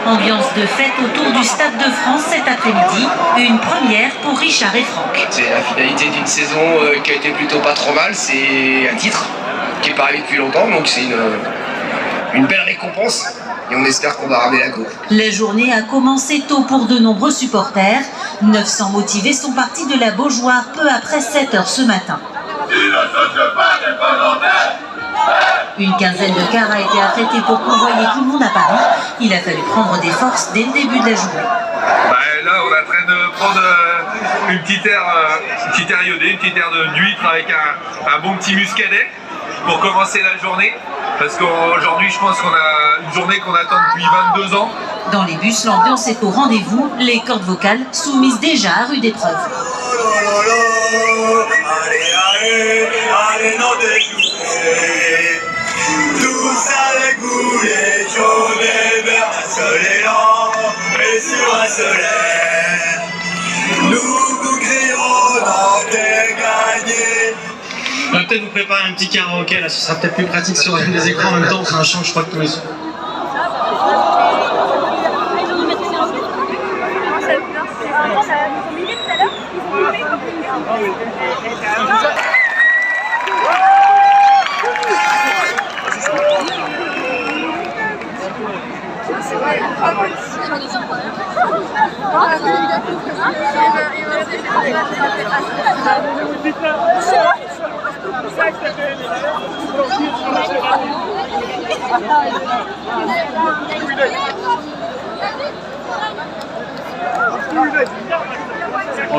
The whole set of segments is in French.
Ambiance de fête autour du Stade de France cet après-midi, une première pour Richard et Franck. C'est la finalité d'une saison qui a été plutôt pas trop mal, c'est un titre qui n'est pas arrivé depuis longtemps, donc c'est une belle récompense et on espère qu'on va ramener la coupe. La journée a commencé tôt pour de nombreux supporters. 900 motivés sont partis de la Beaujoire peu après 7 h ce matin. Une quinzaine de cars a été affrétée pour convoyer tout le monde à Paris. Il a fallu prendre des forces dès le début de la journée. Là, on est en train de prendre une petite aire iodée, une petite aire d'huître avec un bon petit muscadet pour commencer la journée. Parce qu'aujourd'hui, je pense qu'on a une journée qu'on attend depuis 22 ans. Dans les bus, l'ambiance est au rendez-vous. Les cordes vocales soumises déjà à rude épreuve. Allez, non déjouer. Tous avec vous, les jaunes et verts, un seul élan, et sur un solaire. Nous vous crions, Nantais gagné. On va peut-être vous préparer un petit karaoké, là, ce sera peut-être plus pratique sur les écrans en même temps, on fera un chant, je crois que tous les sons.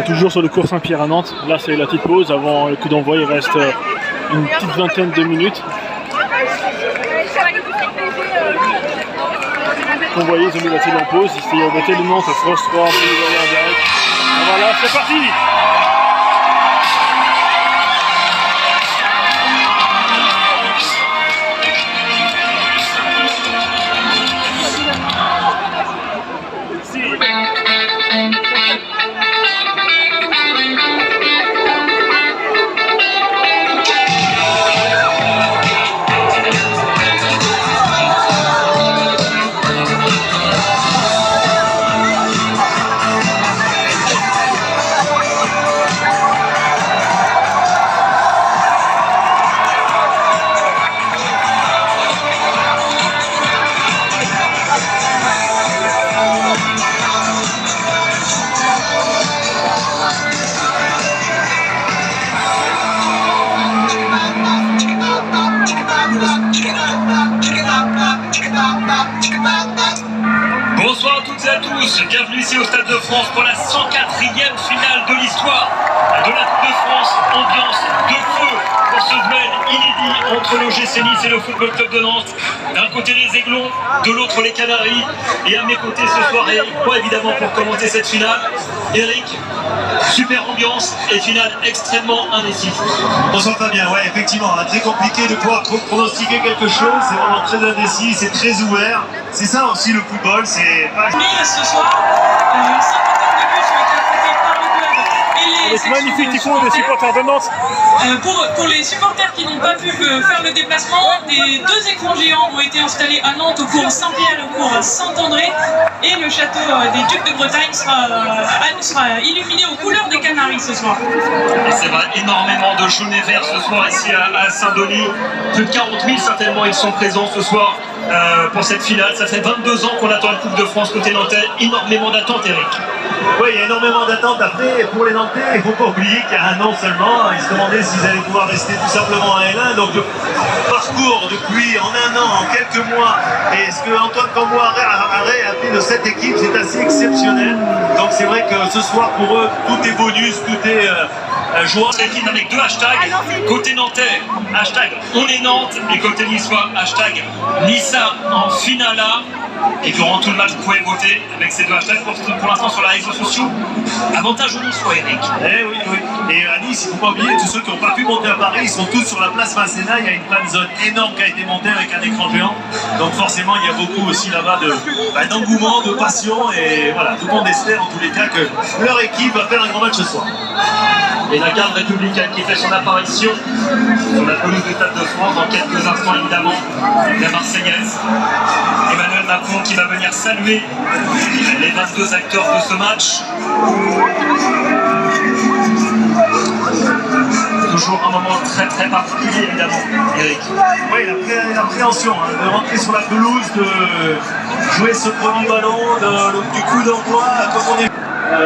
Toujours sur le cours Saint-Pierre à Nantes, là c'est la petite pause avant le coup d'envoi, il reste une petite vingtaine de minutes. Convoyés, ils ont mis la télé en pause, il y a tellement de France 3, en direct. Voilà, c'est parti! Bonsoir à toutes et à tous, bienvenue ici au Stade de France pour la 104e finale de l'histoire de la Coupe de France. Ambiance de feu pour ce duel inédit entre l'OGC Nice et le Football Club de Nantes. D'un côté les Aiglons, de l'autre les Canaries. Et à mes côtés ce soir, Eric, moi évidemment pour commenter cette finale. Eric, super ambiance et finale extrêmement indécise. Bonsoir Fabien, ouais effectivement, très compliqué de pouvoir pronostiquer quelque chose, c'est vraiment très indécis, c'est très ouvert. C'est ça aussi le football, c'est pas... Mais ce soir, 50 de buts ont été affrontés par le club et les magnifique ticon des supporters de Nantes. Pour les supporters qui n'ont pas pu faire le déplacement, des deux écrans géants ont été installés à Nantes au cours Saint-Pierre, au cours Saint-André, et le château des Ducs de Bretagne sera illuminé aux couleurs des Canaries ce soir. Et c'est vrai, énormément de jaunes et verts ce soir ici à Saint-Denis. Plus de 40 000 certainement, ils sont présents ce soir pour cette finale. Ça fait 22 ans qu'on attend la Coupe de France côté nantais. Énormément d'attentes, Eric. Oui, il y a énormément d'attentes. Après, pour les Nantais, il ne faut pas oublier qu'il y a un an seulement, ils se demandaient s'ils allaient pouvoir rester tout simplement en L1. Donc le parcours depuis en un an, en quelques mois, et ce que Antoine Camboire a fait de cette équipe, c'est assez exceptionnel. Donc c'est vrai que ce soir, pour eux, tout est bonus, tout est joie. C'est équipe avec deux hashtags. Côté nantais, hashtag on est Nantes, et côté niçois, hashtag Nissa en finala. Et durant tout le match, vous pouvez voter avec ces deux hashtags pour l'instant sur les réseaux sociaux. Avantage au Niçois, Eric. Eh oui, oui. Et à Nice, il ne faut pas oublier, tous ceux qui n'ont pas pu monter à Paris, ils sont tous sur la place Masséna. Il y a une fan zone énorme qui a été montée avec un écran géant. Donc forcément, il y a beaucoup aussi là-bas d'engouement, de passion. Et voilà, tout le monde espère en tous les cas que leur équipe va faire un grand match ce soir. Et la garde républicaine qui fait son apparition sur la pelouse du Stade de France dans quelques instants évidemment, la Marseillaise. Emmanuel Macron Macron qui va venir saluer les 22 acteurs de ce match. Toujours un moment très très particulier évidemment, Eric. Oui, l'appréhension de rentrer sur la pelouse, de jouer ce premier ballon, du coup d'envoi, comme on est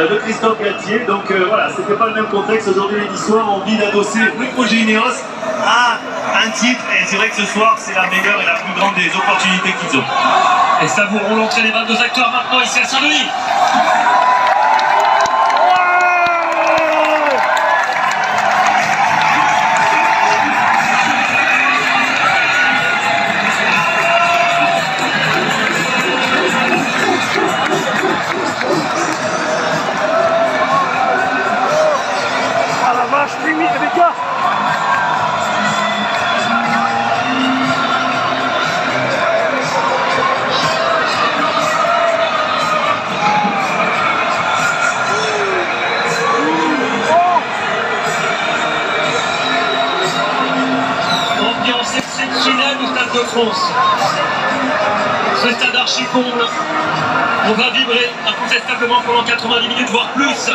de Christophe Galtier. Donc voilà, c'était pas le même contexte. Aujourd'hui, les Niçois ont envie d'adosser le projet Ineos à un titre. Et c'est vrai que ce soir, c'est la meilleure et la plus grande des opportunités qu'ils ont. Et savourons l'entrée des 22 acteurs maintenant ici à Saint-Denis. Ambiance exceptionnelle au Stade de France. Ce stade archi-comble. On va vibrer incontestablement pendant 90 minutes, voire plus.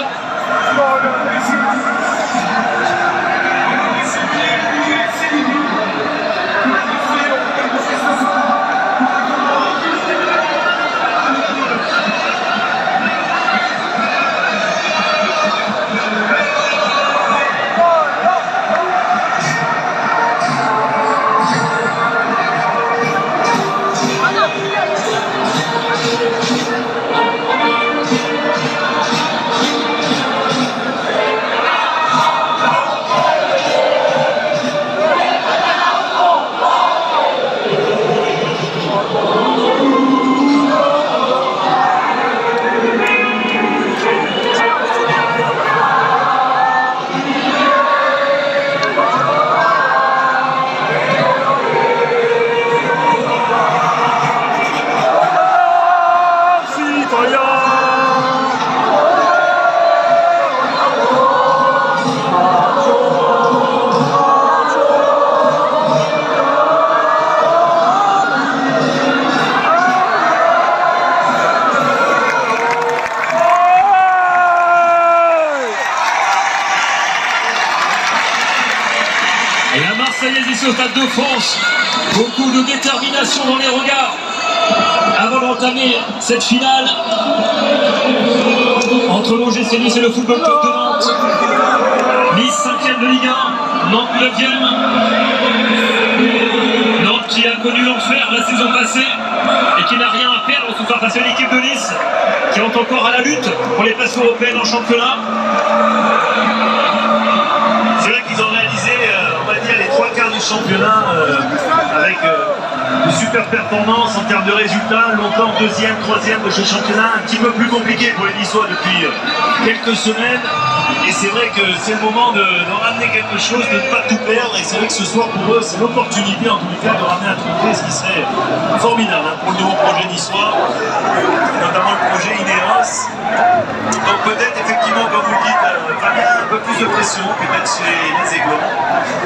Et la Marseillaise ici au Stade de France, beaucoup de détermination dans les regards avant d'entamer cette finale entre l'OGC Nice et le Football Club de Nantes. Nice 5e de Ligue 1, Nantes 9e. Nantes qui a connu l'enfer la saison passée et qui n'a rien à perdre ce soir face à l'équipe de Nice qui est encore à la lutte pour les places européennes en championnat. C'est vrai qu'ils ont réalisé, on va dire, les 3 quarts du championnat avec de super performances en termes de résultats. Longtemps 2e, 3e de ce championnat, un petit peu plus compliqué pour les Niçois depuis quelques semaines. Et c'est vrai que c'est le moment de ramener quelque chose, de ne pas tout perdre. Et c'est vrai que ce soir, pour eux, c'est l'opportunité, en tous les cas, de ramener un triplé, ce qui serait formidable pour le nouveau projet niçois, notamment le projet Ineos. Donc peut-être, effectivement, comme vous le dites, Fabien, un peu plus de pression, peut-être chez les Aiglons.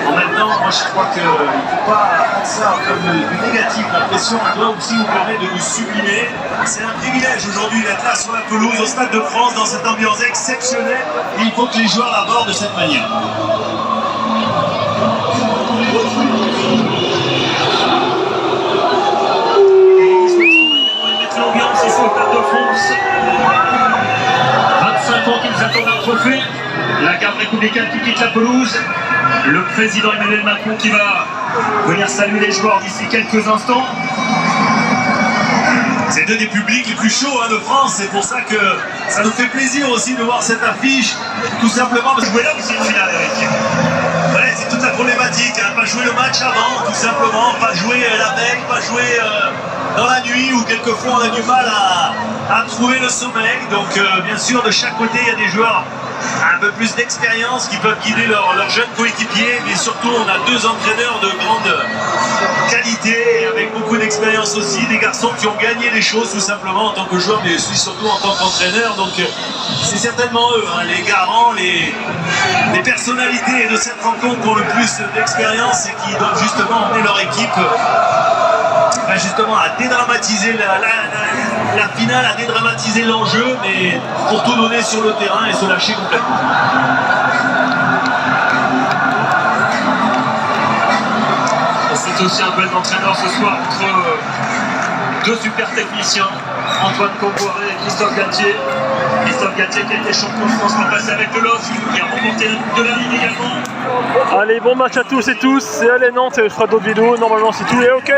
En même temps, moi, je crois qu'il ne faut pas prendre ça comme du négatif. La pression, elle doit aussi nous permettre de nous sublimer. C'est un privilège aujourd'hui d'être là sur la pelouse, au Stade de France, dans cette ambiance exceptionnelle. Et il faut que les joueurs l'abordent de cette manière. L'ambiance ici au Stade de France. 25 ans qu'ils attendent un trophée. La garde républicaine qui quitte la pelouse. Le président Emmanuel Macron qui va venir saluer les joueurs d'ici quelques instants. C'est deux des publics les plus chauds de France, c'est pour ça que ça nous fait plaisir aussi de voir cette affiche, tout simplement parce que jouer là aussi une finale, Eric. Ouais, c'est toute la problématique, pas jouer le match avant, tout simplement, pas jouer la veille, pas jouer dans la nuit où quelquefois on a du mal à trouver le sommeil. Donc bien sûr, de chaque côté, il y a des joueurs un peu plus d'expérience qui peuvent guider leurs jeunes coéquipiers, mais surtout on a 2 entraîneurs de grande qualité, avec beaucoup d'expérience aussi, des garçons qui ont gagné des choses tout simplement en tant que joueurs, mais aussi surtout en tant qu'entraîneurs. Donc c'est certainement eux, les garants, les personnalités de cette rencontre qui ont le plus d'expérience et qui doivent justement emmener leur équipe justement à dédramatiser la finale, à dédramatiser l'enjeu, mais pour tout donner sur le terrain et se lâcher complètement. C'est aussi un duel d'entraîneur ce soir entre deux super techniciens, Antoine Comboiré et Christophe Galtier. Christophe Galtier qui a été champion de France l'an passé avec le LOSC, qui a remporté de la Ligue également. Allez, bon match à tous et tous. Et allez, Nantes, je ferai d'autres vidéos. Normalement, c'est tout. Et ok.